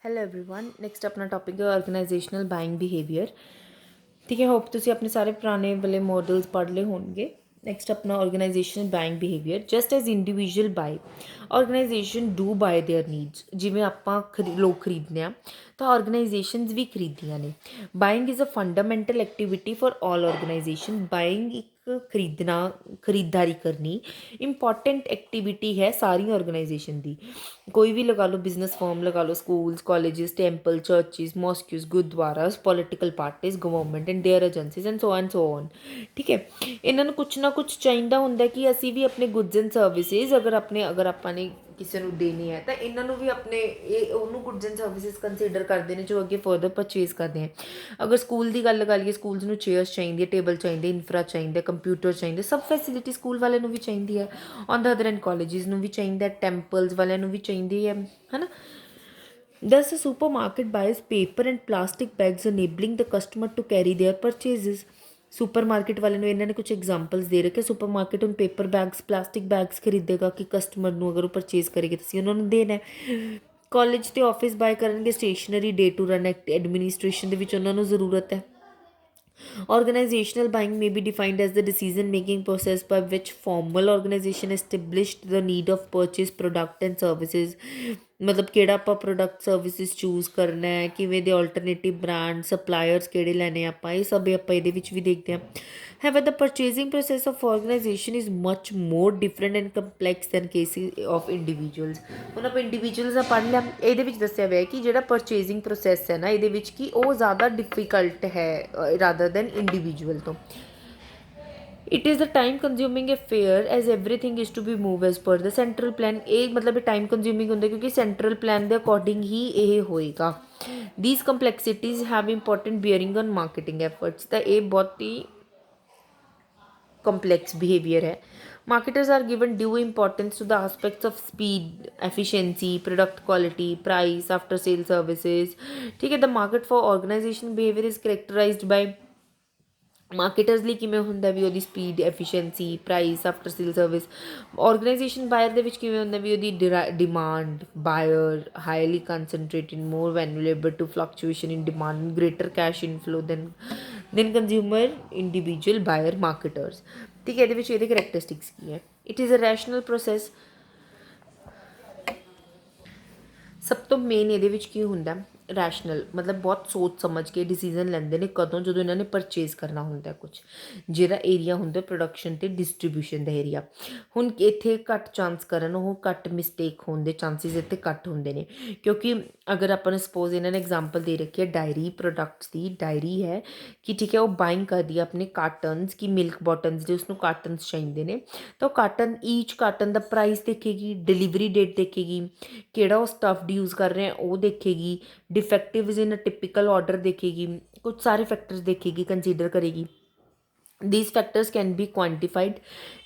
Hello everyone. Next अपना topic है organisational buying behaviour. ठीक है, होप ਤੁਸੀਂ ਆਪਣੇ ਸਾਰੇ ਪੁਰਾਣੇ ਵਾਲੇ ਮॉडल्स ਪੜ੍ਹ ਲਏ ਹੋਣਗੇ। नेक्स्ट अपना organisational buying behaviour. Just as individual buy organisation do buy their needs. ਜਿਵੇਂ ਆਪਾਂ ਲੋਕ ਖਰੀਦਦੇ ਹਾਂ ਤਾਂ ਆਰਗੇਨਾਈਜੇਸ਼ਨਸ ਵੀ ਖਰੀਦਦੀਆਂ ਨੇ। Buying is a fundamental activity for all organisation. Buying ਇੱਕ ਖਰੀਦਣਾ, ਖਰੀਦਦਾਰੀ ਕਰਨੀ ਇੰਪੋਰਟੈਂਟ ਐਕਟੀਵਿਟੀ ਹੈ ਸਾਰੀ ਆਰਗੇਨਾਈਜੇਸ਼ਨ ਦੀ। ਕੋਈ ਵੀ ਲਗਾ ਲਓ, ਬਿਜ਼ਨਸ ਫਰਮ ਲਗਾ ਲਓ, schools, colleges, temple, churches, mosques, ਗੁਰਦੁਆਰਾਸ, political parties, government and their agencies and so on. ਠੀਕ ਹੈ, ਇਹਨਾਂ ਨੂੰ ਕੁਛ ਨਾ ਕੁਛ ਚਾਹੀਦਾ ਹੁੰਦਾ ਕਿ ਅਸੀਂ ਵੀ ਆਪਣੇ ਗੁੱਡਸ ਐਂਡ ਸਰਵਿਸਿਜ਼ ਅਗਰ ਆਪਾਂ ਨੇ ਕਿਸੇ ਨੂੰ ਦੇਣੀ ਹੈ ਤਾਂ ਇਹਨਾਂ ਨੂੰ ਵੀ ਆਪਣੇ ਉਹਨੂੰ ਗੁੱਡਸ ਐਂਡ ਸਰਵਿਸਿਜ਼ ਕੰਸੀਡਰ ਕਰਦੇ ਨੇ ਜੋ ਅੱਗੇ ਫਰਦਰ ਪਰਚੇਜ਼ ਕਰਦੇ ਹੈ। ਅਗਰ ਸਕੂਲ ਦੀ ਗੱਲ ਲਗਾ ਲਈਏ, ਸਕੂਲਸ ਨੂੰ ਚੇਅਰਸ ਚਾਹੀਦੀ ਹੈ, ਟੇਬਲ ਚਾਹੀਦੇ, ਇਨਫਰਾ ਚਾਹੀਦਾ, ਕੰਪਿਊਟਰ ਚਾਹੀਦੇ, ਸਭ ਫੈਸਿਲਿਟੀ ਸਕੂਲ ਵਾਲਿਆਂ ਨੂੰ ਵੀ ਚਾਹੀਦੀ ਹੈ। On the other and colleges ਨੂੰ ਵੀ ਚਾਹੀਦਾ, ਟੈਂਪਲਸ ਵਾਲਿਆਂ ਨੂੰ ਵੀ ਚਾਹੀਦੀ ਹੈ ਨਾ। Thus, a supermarket buys paper and plastic bags, enabling the customer to carry their purchases. Supermarket ਵਾਲੇ ਨੂੰ ਇਹਨਾਂ ਨੇ ਕੁਝ ਐਗਜ਼ਾਮਪਲਸ ਦੇ ਰੱਖੇ। ਸੁਪਰਮਾਰਕੀਟ ਹੁਣ ਪੇਪਰ ਬੈਗਸ, ਪਲਾਸਟਿਕ ਬੈਗਸ ਖਰੀਦੇਗਾ ਕਿ ਕਸਟਮਰ ਨੂੰ ਅਗਰ ਉਹ ਪਰਚੇਜ਼ ਕਰੇਗਾ ਤੁਸੀਂ ਉਹਨਾਂ ਨੂੰ ਦੇਣਾ। ਕਾਲਜ ਅਤੇ ਆਫਿਸ ਬਾਏ ਕਰਨਗੇ stationery, day to run administration ਦੇ ਵਿੱਚ ਉਹਨਾਂ ਨੂੰ ਜ਼ਰੂਰਤ ਹੈ। Organizational buying may be defined as the decision-making process by which formal organization established the need of purchase product and services। ਮਤਲਬ ਕਿਹੜਾ ਆਪਾਂ ਪ੍ਰੋਡਕਟ ਸਰਵਿਸਿਜ਼ ਚੂਜ਼ ਕਰਨਾ ਹੈ, ਕਿਵੇਂ ਦੇ ਆਲਟਰਨੇਟਿਵ ਬ੍ਰਾਂਡ, ਸਪਲਾਇਰਸ ਕਿਹੜੇ ਲੈਣੇ ਆਪਾਂ, ਇਹ ਸਭ ਆਪਾਂ ਇਹਦੇ ਵਿੱਚ ਵੀ ਦੇਖਦੇ ਹਾਂ। However, the purchasing process of organization is much more different and complex than cases of individuals। ਹੁਣ ਆਪਾਂ ਇੰਡੀਵਿਜੂਅਲਸ ਦਾ ਪੜ੍ਹ ਲਿਆ, ਇਹਦੇ ਵਿੱਚ ਦੱਸਿਆ ਹੋਇਆ ਕਿ ਜਿਹੜਾ ਪਰਚੇਜ਼ਿੰਗ ਪ੍ਰੋਸੈਸ ਹੈ ਨਾ, ਇਹਦੇ ਵਿੱਚ ਕਿ ਉਹ ਜ਼ਿਆਦਾ ਡਿਫਿਕਲਟ ਹੈ ਰਾਦਰ ਦੈਨ ਇੰਡੀਵਿਜੂਅਲ ਤੋਂ। It is the time consuming affair as everything is to be move as per the central plan. ये मतलब टाइम कंज्यूमिंग होंगे क्योंकि सेंट्रल प्लान के अकॉर्डिंग ही ये होएगा। These complexities have important bearing on marketing efforts. तो ये बहुत ही complex behavior है। Marketers are given due importance to the aspects of speed, efficiency, product quality, price, after sale services। ठीक है, the market for organization behavior is characterized by ਮਾਰਕੀਟਰਸ ਲਈ ਕਿਵੇਂ ਹੁੰਦਾ ਵੀ ਉਹਦੀ speed, efficiency, price, after sale service. Organisation buyer ਦੇ ਵਿੱਚ ਕਿਵੇਂ ਹੁੰਦਾ ਵੀ ਉਹਦੀ demand, buyer highly concentrated, more valuable to fluctuation in demand, greater cash inflow than consumer, individual buyer, marketers. ਠੀਕ ਹੈ, ਇਹਦੇ ਵਿੱਚ ਇਹਦੇ ਕਰੈਕਟਰਿਸਟਿਕਸ ਕੀ ਹੈ। It is a rational process. ਸਭ ਤੋਂ ਮੇਨ ਇਹਦੇ ਵਿੱਚ ਕੀ ਹੁੰਦਾ, ਰੈਸ਼ਨਲ ਮਤਲਬ ਬਹੁਤ ਸੋਚ ਸਮਝ ਕੇ ਡਿਸੀਜ਼ਨ ਲੈਂਦੇ ਨੇ। ਕਦੋਂ? ਜਦੋਂ ਇਹਨਾਂ ਨੇ ਪਰਚੇਜ਼ ਕਰਨਾ ਹੁੰਦਾ ਕੁਛ, ਜਿਹੜਾ ਏਰੀਆ ਹੁੰਦਾ ਪ੍ਰੋਡਕਸ਼ਨ ਅਤੇ ਡਿਸਟਰੀਬਿਊਸ਼ਨ ਦਾ ਏਰੀਆ। ਹੁਣ ਇੱਥੇ ਘੱਟ ਚਾਂਸ ਕਰਨ, ਉਹ ਘੱਟ ਮਿਸਟੇਕ ਹੋਣ ਦੇ ਚਾਂਸਿਸ ਇੱਥੇ ਘੱਟ ਹੁੰਦੇ ਨੇ ਕਿਉਂਕਿ ਅਗਰ ਆਪਾਂ ਨੂੰ ਸਪੋਜ਼ ਇਹਨਾਂ ਨੇ ਐਗਜ਼ਾਮਪਲ ਦੇ ਰੱਖੀ ਹੈ ਡਾਇਰੀ ਪ੍ਰੋਡਕਟਸ ਦੀ। ਡਾਇਰੀ ਹੈ ਕਿ ਠੀਕ ਹੈ, ਉਹ ਬਾਇੰਗ ਕਰਦੀ ਹੈ ਆਪਣੇ ਕਾਰਟਨਸ ਕਿ ਮਿਲਕ ਬੋਟਲਸ ਦੇ ਉਸਨੂੰ ਕਾਰਟਨਸ ਚਾਹੀਦੇ ਨੇ ਤਾਂ ਉਹ ਕਾਰਟਨ, ਈਚ ਕਾਰਟਨ ਦਾ ਪ੍ਰਾਈਸ ਦੇਖੇਗੀ, ਡਿਲੀਵਰੀ ਡੇਟ ਦੇਖੇਗੀ, ਕਿਹੜਾ ਉਹ ਸਟਫਡ ਯੂਜ਼ ਕਰ ਰਹੇ ਉਹ ਦੇਖੇਗੀ, डिफेक्टिव्स इन अ टिपिकल ऑर्डर देखेगी, कुछ सारे फैक्टर्स देखेगी, कंसीडर करेगी। These factors can be quantified.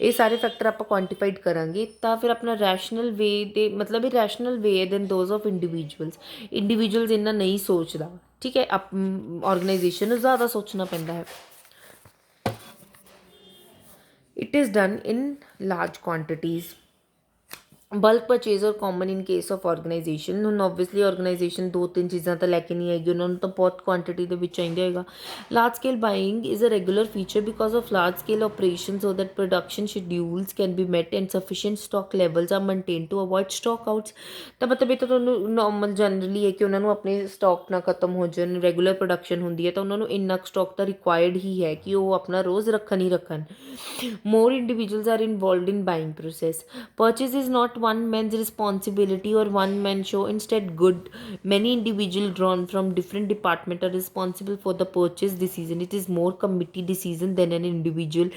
ये सारे फैक्टर आप क्वांटिफाइड करांगे तो फिर अपना रैशनल वे दे मतलब ये रैशनल वे है दैन दोज ऑफ इंडिविजुअल्स इन्ना नहीं सोचता। ठीक है, आप ऑर्गेनाइजेशन ज़्यादा सोचना पैंदा है। It is done in large quantities. Bulk purchase are common in case of organisation. ਹੁਣ ਓਬਵੀਅਸਲੀ ਆਰਗੇਨਾਈਜੇਸ਼ਨ ਦੋ ਤਿੰਨ ਚੀਜ਼ਾਂ ਤਾਂ ਲੈ ਕੇ ਨਹੀਂ ਆਏਗੀ, ਉਹਨਾਂ ਨੂੰ ਤਾਂ ਬਹੁਤ ਕੁਆਂਟਿਟੀ ਦੇ ਵਿੱਚ ਚਾਹੀਦਾ ਹੋਏਗਾ। Large scale buying is a regular feature because of large scale operation so that production schedules can be met and sufficient stock levels are maintain to avoid stock outs. ਤਾਂ ਮਤਲਬ ਇਹ ਤਾਂ ਤੁਹਾਨੂੰ ਨੋਰਮਲ ਜਨਰਲੀ ਹੈ ਕਿ ਉਹਨਾਂ ਨੂੰ ਆਪਣੇ ਸਟਾਕ ਨਾ ਖਤਮ ਹੋ ਜਾਣ, ਰੈਗੂਲਰ ਪ੍ਰੋਡਕਸ਼ਨ ਹੁੰਦੀ ਹੈ ਤਾਂ ਉਹਨਾਂ ਨੂੰ ਇੰਨਾ ਸਟਾਕ ਤਾਂ ਰਿਕੁਆਇਰਡ ਹੀ ਹੈ ਕਿ ਉਹ ਆਪਣਾ ਰੋਜ਼ ਰੱਖਣ ਹੀ ਰੱਖਣ। More individuals are involved in buying process. Purchase is not one man's responsibility or one man show, instead good many individuals drawn from different departments are responsible for the purchase decision। it is more committee decision than an individual।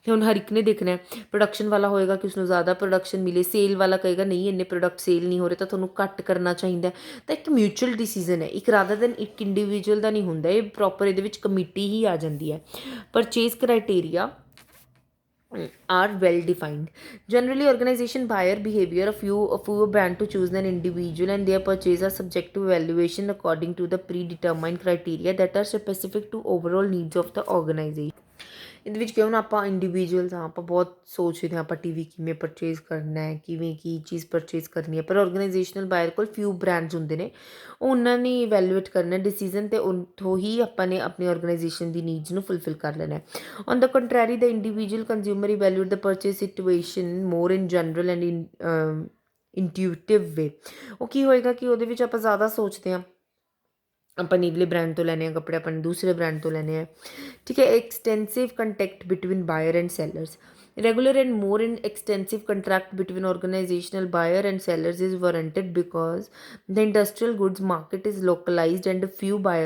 ਹੁਣ ਹਰ ਇੱਕ ਨੇ ਦੇਖਣਾ ਹੈ, production ਵਾਲਾ ਹੋਏਗਾ ਕਿ ਉਸਨੂੰ ਜ਼ਿਆਦਾ ਪ੍ਰੋਡਕਸ਼ਨ ਮਿਲੇ, ਸੇਲ ਵਾਲਾ ਕਹੇਗਾ ਨਹੀਂ ਇੰਨੇ ਪ੍ਰੋਡਕਟ ਸੇਲ ਨਹੀਂ ਹੋ ਰਹੇ ਤਾਂ ਤੁਹਾਨੂੰ ਘੱਟ ਕਰਨਾ ਚਾਹੀਦਾ। ਤਾਂ ਇੱਕ ਮਿਊਚੁਅਲ ਡਿਸੀਜ਼ਨ ਹੈ, ਇੱਕ ਰਾਦਰ ਦੈਨ ਇੱਕ ਇੰਡੀਵਿਜੂਅਲ ਦਾ ਨਹੀਂ ਹੁੰਦਾ। ਇਹ ਪ੍ਰੋਪਰ ਇਹਦੇ ਵਿੱਚ ਕਮੇਟੀ ਹੀ ਆ ਜਾਂਦੀ ਹੈ। Purchase criteria are well defined। Generally, organization buyer behavior a few brand to choose an individual and their purchase are subject to evaluation according to the predetermined criteria that are specific to overall needs of the organization। ਇਹਦੇ ਵਿੱਚ ਕਿਉਂ ਨਾ ਆਪਾਂ individuals ਹਾਂ, ਆਪਾਂ ਬਹੁਤ ਸੋਚਦੇ ਹਾਂ ਆਪਾਂ ਟੀਵੀ ਕਿਵੇਂ ਪਰਚੇਜ਼ ਕਰਨਾ ਹੈ, ਕਿਵੇਂ ਕੀ ਚੀਜ਼ ਪਰਚੇਜ਼ ਕਰਨੀ ਹੈ, ਪਰ ਆਰਗੇਨਾਈਜੇਸ਼ਨਲ ਬਾਇਰ ਕੋਲ ਫਿਊ ਬ੍ਰਾਂਡਸ ਹੁੰਦੇ ਨੇ, ਉਹ ਉਹਨਾਂ ਨੇ ਇਵੈਲੂਏਟ ਕਰਨਾ ਡਿਸੀਜ਼ਨ, ਅਤੇ ਉੱਥੋਂ ਹੀ ਆਪਾਂ ਨੇ ਆਪਣੀ ਆਰਗੇਨਾਈਜੇਸ਼ਨ ਦੀ ਨੀਡਸ ਨੂੰ ਫੁਲਫਿਲ ਕਰ ਲੈਣਾ ਹੈ। On the contrary the individual consumer evaluate the purchase situation more in general and intuitive way. ਉਹ ਕੀ ਹੋਏਗਾ ਕਿ ਉਹਦੇ ਵਿੱਚ ਆਪਾਂ ਜ਼ਿਆਦਾ ਸੋਚਦੇ ਹਾਂ, ਆਪਾਂ ਨੀਵਲੇ ਬ੍ਰਾਂਡ ਤੋਂ ਲੈਣੇ ਆ ਕੱਪੜੇ, ਆਪਾਂ ਨੇ ਦੂਸਰੇ ਬ੍ਰਾਂਡ ਤੋਂ ਲੈਣੇ ਆ, ਠੀਕ ਹੈ। Extensive contact between ਬਾਇਰ and sellers, regular and more in extensive contract between organizational buyer and sellers is warranted because the industrial goods market is localized and few buyers